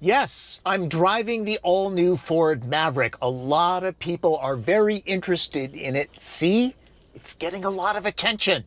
Yes, I'm driving the all-new Ford Maverick. A lot of people are very interested in it. See? It's getting a lot of attention.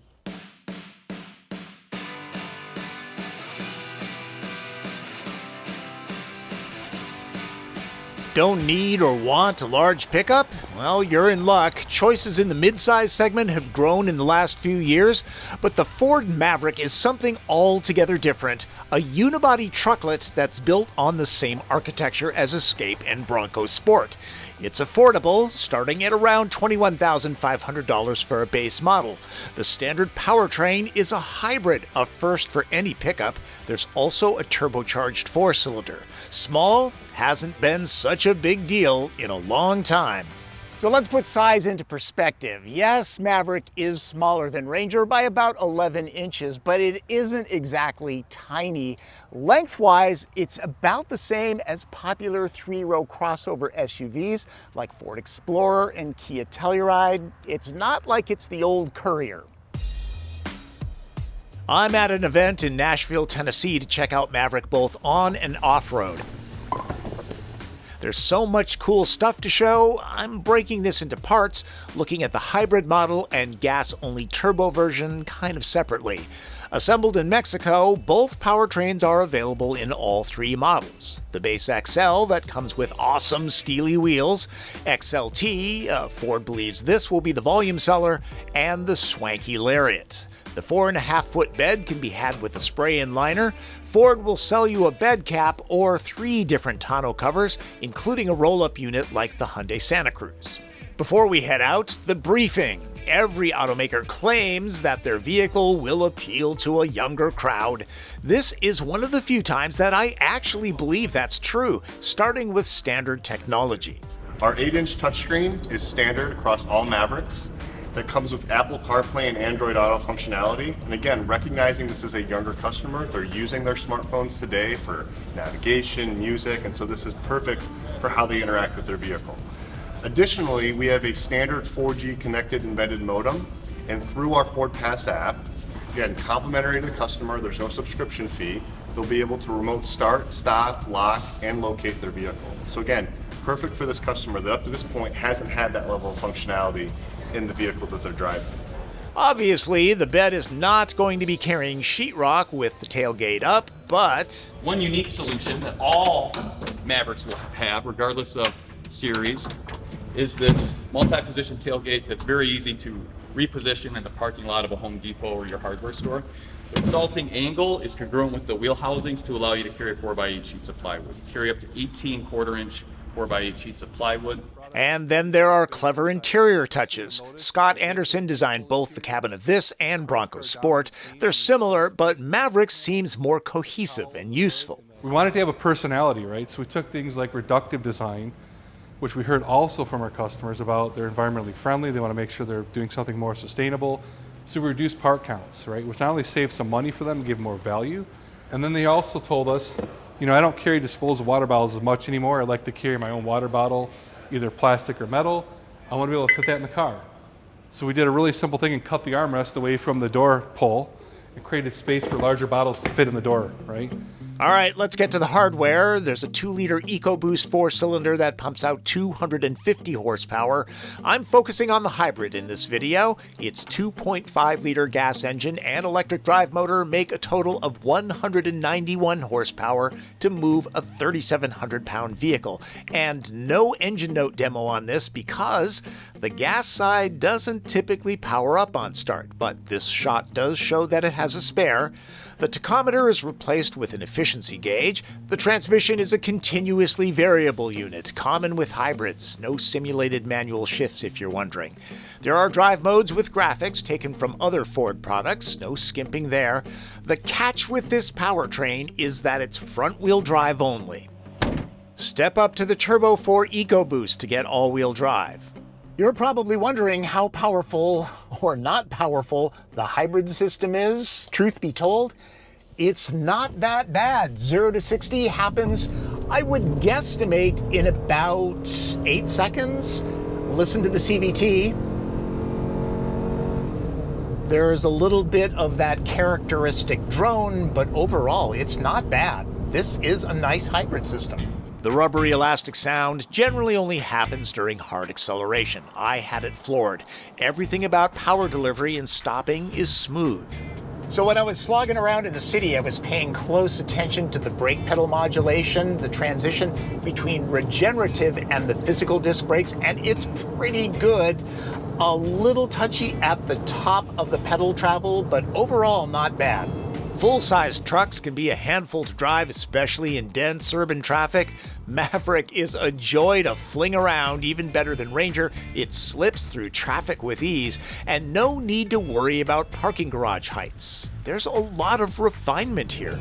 Don't need or want a large pickup? Well, you're in luck. Choices in the midsize segment have grown in the last few years, but the Ford Maverick is something altogether different. A unibody trucklet that's built on the same architecture as Escape and Bronco Sport. It's affordable, starting at around $21,500 for a base model. The standard powertrain is a hybrid, a first for any pickup. There's also a turbocharged 4-cylinder. Small hasn't been such a big deal in a long time. So let's put size into perspective. Yes, Maverick is smaller than Ranger by about 11 inches, but it isn't exactly tiny. Lengthwise, it's about the same as popular 3-row crossover SUVs like Ford Explorer and Kia Telluride. It's not like it's the old Courier. I'm at an event in Nashville, Tennessee to check out Maverick both on and off-road. There's so much cool stuff to show, I'm breaking this into parts, looking at the hybrid model and gas-only turbo version kind of separately. Assembled in Mexico, both powertrains are available in all 3 models. The base XL that comes with awesome steely wheels, XLT, Ford believes this will be the volume seller, and the swanky Lariat. The 4.5-foot bed can be had with a spray-in liner. Ford will sell you a bed cap or 3 different tonneau covers, including a roll-up unit like the Hyundai Santa Cruz. Before we head out, the briefing. Every automaker claims that their vehicle will appeal to a younger crowd. This is one of the few times that I actually believe that's true, starting with standard technology. Our 8-inch touchscreen is standard across all Mavericks. That comes with Apple CarPlay and Android Auto functionality. And again, recognizing this is a younger customer, they're using their smartphones today for navigation, music, and so this is perfect for how they interact with their vehicle. Additionally, we have a standard 4G connected embedded modem, and through our Ford Pass app, again, complimentary to the customer, there's no subscription fee, they'll be able to remote start, stop, lock, and locate their vehicle. So again, perfect for this customer that up to this point hasn't had that level of functionality in the vehicle that they're driving. Obviously, the bed is not going to be carrying sheetrock with the tailgate up, but one unique solution that all Mavericks will have, regardless of series, is this multi-position tailgate that's very easy to reposition in the parking lot of a Home Depot or your hardware store. The resulting angle is congruent with the wheel housings to allow you to carry 4x8 sheets of plywood. Carry up to 18 quarter-inch 4x8 sheets of plywood. And then there are clever interior touches. Scott Anderson designed both the cabin of this and Bronco Sport. They're similar, but Maverick seems more cohesive and useful. We wanted to have a personality, right? So we took things like reductive design, which we heard also from our customers about they're environmentally friendly. They want to make sure they're doing something more sustainable. So we reduced part counts, right? Which not only saved some money for them, give more value. And then they also told us, you know, I don't carry disposable water bottles as much anymore. I like to carry my own water bottle, either plastic or metal. I want to be able to fit that in the car. So we did a really simple thing and cut the armrest away from the door pull and created space for larger bottles to fit in the door, right? All right, let's get to the hardware. There's a 2-liter EcoBoost 4-cylinder that pumps out 250 horsepower. I'm focusing on the hybrid in this video. Its 2.5-liter gas engine and electric drive motor make a total of 191 horsepower to move a 3,700-pound vehicle. And no engine note demo on this because the gas side doesn't typically power up on start, but this shot does show that it has a spare. The tachometer is replaced with an efficiency gauge. The transmission is a continuously variable unit, common with hybrids. No simulated manual shifts if you're wondering. There are drive modes with graphics taken from other Ford products, no skimping there. The catch with this powertrain is that it's front-wheel drive only. Step up to the Turbo 4 EcoBoost to get all-wheel drive. You're probably wondering how powerful or not powerful the hybrid system is. Truth be told, it's not that bad. 0 to 60 happens, I would guesstimate, in about 8 seconds. Listen to the CVT. There's a little bit of that characteristic drone, but overall, it's not bad. this is a nice hybrid system. The rubbery elastic sound generally only happens during hard acceleration. I had it floored. Everything about power delivery and stopping is smooth. So when I was slogging around in the city, I was paying close attention to the brake pedal modulation, the transition between regenerative and the physical disc brakes, and it's pretty good. A little touchy at the top of the pedal travel, but overall not bad. Full-size trucks can be a handful to drive, especially in dense urban traffic. Maverick is a joy to fling around, even better than Ranger. It slips through traffic with ease, and no need to worry about parking garage heights. There's a lot of refinement here.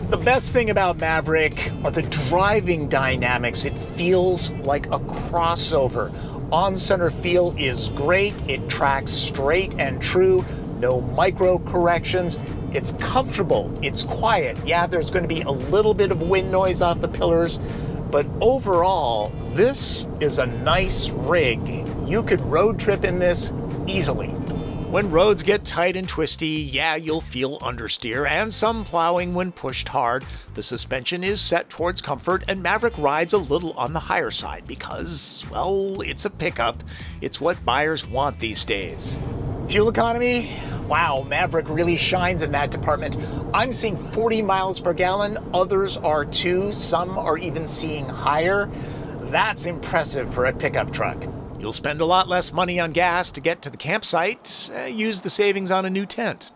The best thing about Maverick are the driving dynamics. It feels like a crossover. On-center feel is great. It tracks straight and true. No micro corrections. It's comfortable, it's quiet. Yeah, there's going to be a little bit of wind noise off the pillars, but overall, this is a nice rig. You could road trip in this easily. When roads get tight and twisty, yeah, you'll feel understeer and some plowing when pushed hard. The suspension is set towards comfort, and Maverick rides a little on the higher side because, well, it's a pickup. It's what buyers want these days. Fuel economy? Wow, Maverick really shines in that department. I'm seeing 40 miles per gallon. Others are too. Some are even seeing higher. That's impressive for a pickup truck. You'll spend a lot less money on gas to get to the campsite. Use the savings on a new tent.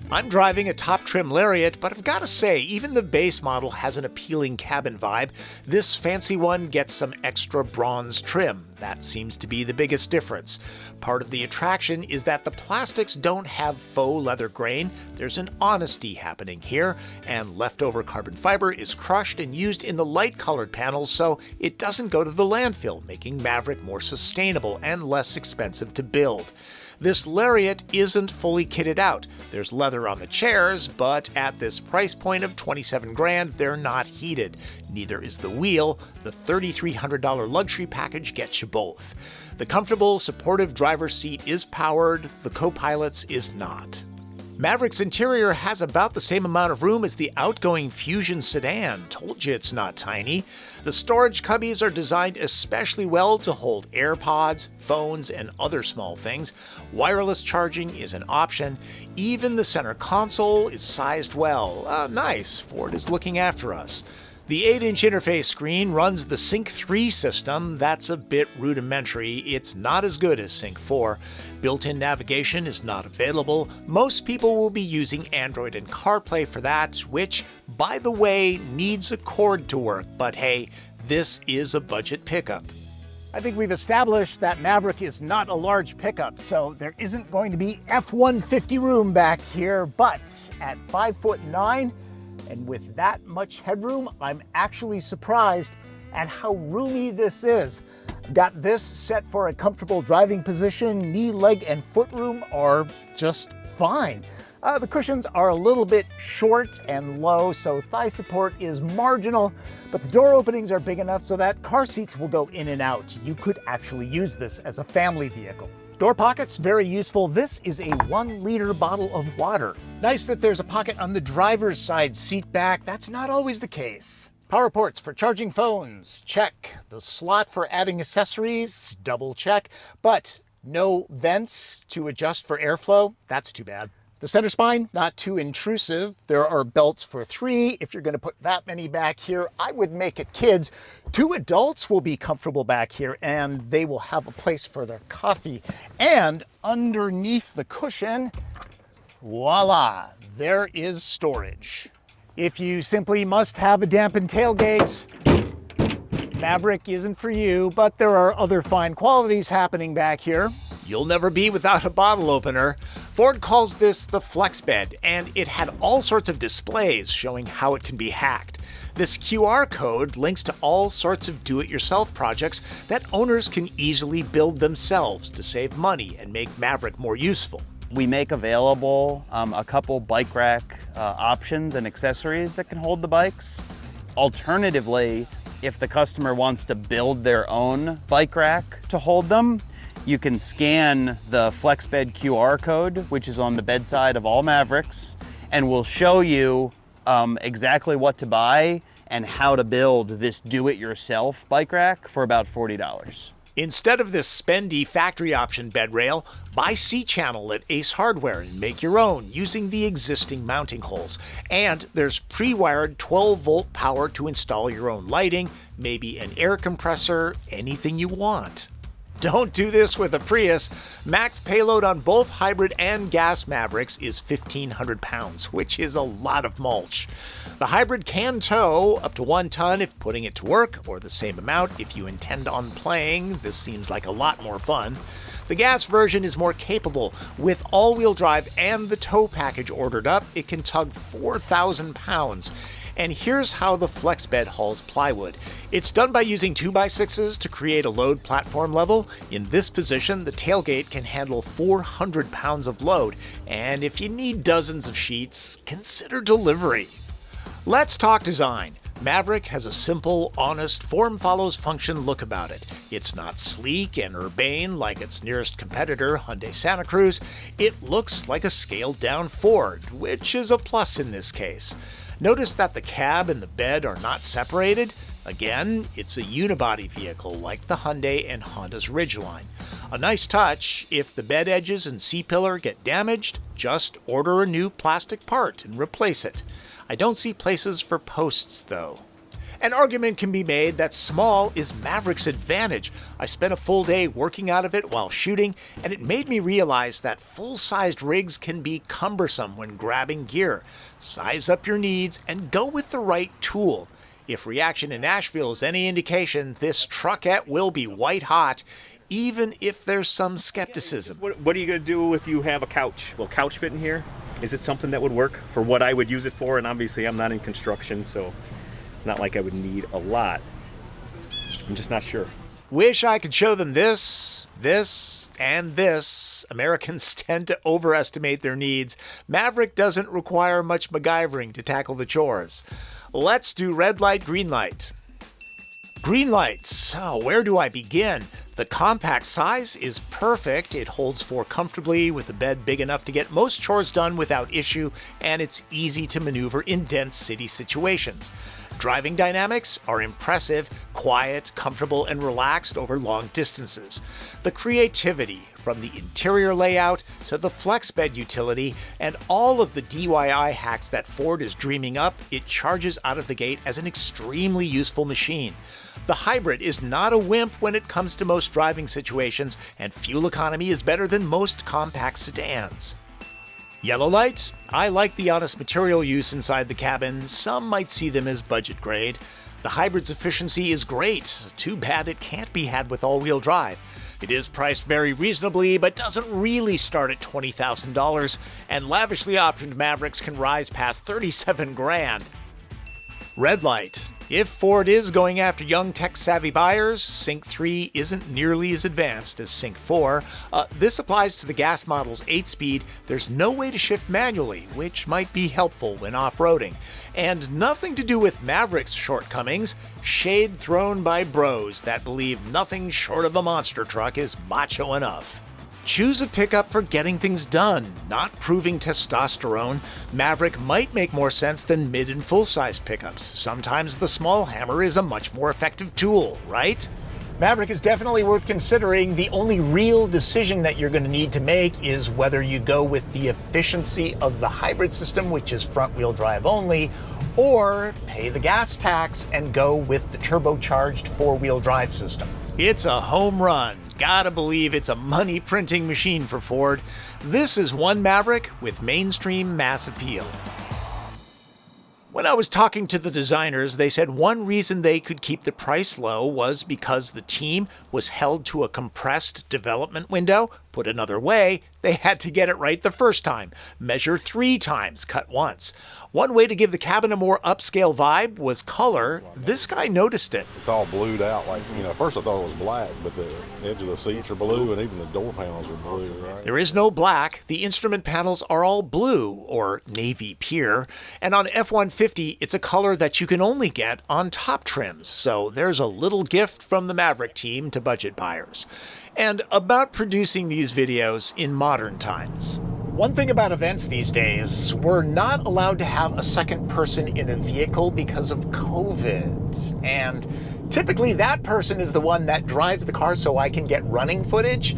I'm driving a top trim Lariat, but I've got to say, even the base model has an appealing cabin vibe. This fancy one gets some extra bronze trim. That seems to be the biggest difference. Part of the attraction is that the plastics don't have faux leather grain. There's an honesty happening here, and leftover carbon fiber is crushed and used in the light-colored panels so it doesn't go to the landfill, making Maverick more sustainable and less expensive to build. This Lariat isn't fully kitted out. There's leather on the chairs, but at this price point of $27,000, they're not heated. Neither is the wheel. The $3,300 luxury package gets you both. The comfortable, supportive driver's seat is powered. The co-pilot's is not. Maverick's interior has about the same amount of room as the outgoing Fusion sedan. Told you it's not tiny. The storage cubbies are designed especially well to hold AirPods, phones, and other small things. Wireless charging is an option. Even the center console is sized well. Nice, Ford is looking after us. The 8-inch interface screen runs the Sync 3 system. That's a bit rudimentary. It's not as good as Sync 4. Built-in navigation is not available. Most people will be using Android and CarPlay for that, which, by the way, needs a cord to work. But hey, this is a budget pickup. I think we've established that Maverick is not a large pickup, so there isn't going to be F-150 room back here, but at 5'9", and with that much headroom, I'm actually surprised at how roomy this is. I've got this set for a comfortable driving position. Knee, leg, and foot room are just fine. The cushions are a little bit short and low, so thigh support is marginal, but the door openings are big enough so that car seats will go in and out. You could actually use this as a family vehicle. Door pockets, very useful. This is a 1-liter bottle of water. Nice that there's a pocket on the driver's side seat back. That's not always the case. Power ports for charging phones, check. The slot for adding accessories, double check. But no vents to adjust for airflow. That's too bad. The center spine, not too intrusive. There are belts for 3. If you're going to put that many back here, I would make it kids. 2 adults will be comfortable back here, and they will have a place for their coffee. And underneath the cushion, voila, there is storage. If you simply must have a dampened tailgate, Maverick isn't for you, but there are other fine qualities happening back here. You'll never be without a bottle opener. Ford calls this the flex bed, and it had all sorts of displays showing how it can be hacked. This QR code links to all sorts of do-it-yourself projects that owners can easily build themselves to save money and make Maverick more useful. We make available a couple bike rack options and accessories that can hold the bikes. Alternatively, if the customer wants to build their own bike rack to hold them, you can scan the FlexBed QR code, which is on the bedside of all Mavericks, and will show you exactly what to buy and how to build this do-it-yourself bike rack for about $40. Instead of this spendy factory option bed rail, buy C-channel at Ace Hardware and make your own using the existing mounting holes. And there's pre-wired 12-volt power to install your own lighting, maybe an air compressor, anything you want. Don't do this with a Prius. Max payload on both hybrid and gas Mavericks is 1,500 pounds, which is a lot of mulch. The hybrid can tow up to 1 ton if putting it to work, or the same amount if you intend on playing. This seems like a lot more fun. The gas version is more capable. With all-wheel drive and the tow package ordered up, it can tug 4,000 pounds. And here's how the flex bed hauls plywood. It's done by using 2x6s to create a load platform level. In this position, the tailgate can handle 400 pounds of load. And if you need dozens of sheets, consider delivery. Let's talk design. Maverick has a simple, honest, form follows function look about it. It's not sleek and urbane like its nearest competitor, Hyundai Santa Cruz. It looks like a scaled down Ford, which is a plus in this case. Notice that the cab and the bed are not separated. Again, it's a unibody vehicle like the Hyundai and Honda's Ridgeline. A nice touch. If the bed edges and C-pillar get damaged, just order a new plastic part and replace it. I don't see places for posts though. An argument can be made that small is Maverick's advantage. I spent a full day working out of it while shooting, and it made me realize that full-sized rigs can be cumbersome when grabbing gear. Size up your needs and go with the right tool. If reaction in Nashville is any indication, this truckette will be white hot, even if there's some skepticism. What are you going to do if you have a couch? Will couch fit in here? Is it something that would work for what I would use it for? And obviously I'm not in construction, so it's not like I would need a lot. I'm just not sure. Wish I could show them this, and this. Americans tend to overestimate their needs. Maverick doesn't require much MacGyvering to tackle the chores. Let's do red light, green light. Green lights. Oh, where do I begin? The compact size is perfect. It holds 4 comfortably with a bed big enough to get most chores done without issue, and it's easy to maneuver in dense city situations. Driving dynamics are impressive, quiet, comfortable, and relaxed over long distances. The creativity, from the interior layout to the flex bed utility and all of the DIY hacks that Ford is dreaming up, it charges out of the gate as an extremely useful machine. The hybrid is not a wimp when it comes to most driving situations, and fuel economy is better than most compact sedans. Yellow lights? I like the honest material use inside the cabin. Some might see them as budget grade. The hybrid's efficiency is great. Too bad it can't be had with all-wheel drive. It is priced very reasonably, but doesn't really start at $20,000, and lavishly optioned Mavericks can rise past $37,000. Red light. If Ford is going after young tech-savvy buyers, Sync 3 isn't nearly as advanced as Sync 4. This applies to the gas model's 8-speed. There's no way to shift manually, which might be helpful when off-roading. And nothing to do with Maverick's shortcomings, shade thrown by bros that believe nothing short of a monster truck is macho enough. Choose a pickup for getting things done, not proving testosterone. Maverick might make more sense than mid and full-size pickups. Sometimes the small hammer is a much more effective tool, right? Maverick is definitely worth considering. The only real decision that you're going to need to make is whether you go with the efficiency of the hybrid system, which is front-wheel drive only, or pay the gas tax and go with the turbocharged four-wheel drive system. It's a home run. Gotta believe it's a money-printing machine for Ford. This is one Maverick with mainstream mass appeal. When I was talking to the designers, they said one reason they could keep the price low was because the team was held to a compressed development window. Put another way, they had to get it right the first time. Measure 3 times, cut once. One way to give the cabin a more upscale vibe was color. This guy noticed it. It's all blued out, like, at first I thought it was black, but the edge of the seats are blue and even the door panels are blue, right? There is no black. The instrument panels are all blue, or navy pear, and on F-150, it's a color that you can only get on top trims, so there's a little gift from the Maverick team to budget buyers. And about producing these videos in modern times. One thing about events these days, we're not allowed to have a second person in a vehicle because of COVID. And typically that person is the one that drives the car so I can get running footage.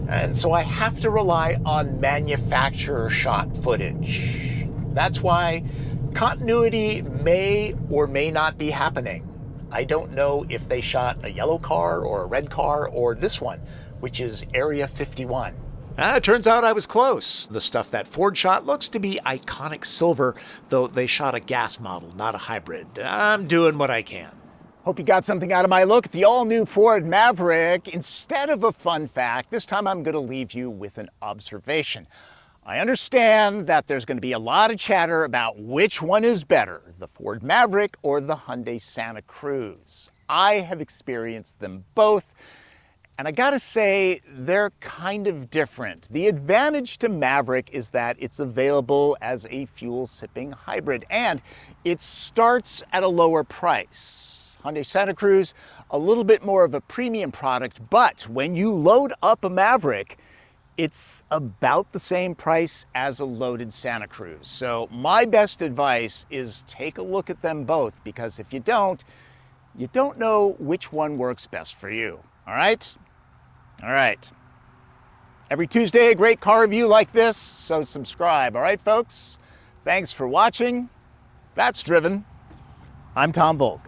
And so I have to rely on manufacturer shot footage. That's why continuity may or may not be happening. I don't know if they shot a yellow car or a red car or this one, which is Area 51. It turns out I was close. The stuff that Ford shot looks to be iconic silver, though they shot a gas model, not a hybrid. I'm doing what I can. Hope you got something out of my look at the all-new Ford Maverick. Instead of a fun fact, this time I'm going to leave you with an observation. I understand that there's going to be a lot of chatter about which one is better, the Ford Maverick or the Hyundai Santa Cruz. I have experienced them both. And I gotta say, they're kind of different. The advantage to Maverick is that it's available as a fuel-sipping hybrid, and it starts at a lower price. Hyundai Santa Cruz, a little bit more of a premium product, but when you load up a Maverick, it's about the same price as a loaded Santa Cruz. So my best advice is take a look at them both, because if you don't know which one works best for you. All right? All right. Every Tuesday, a great car review like this, so subscribe. All right, folks? Thanks for watching. That's Driven. I'm Tom Voelk.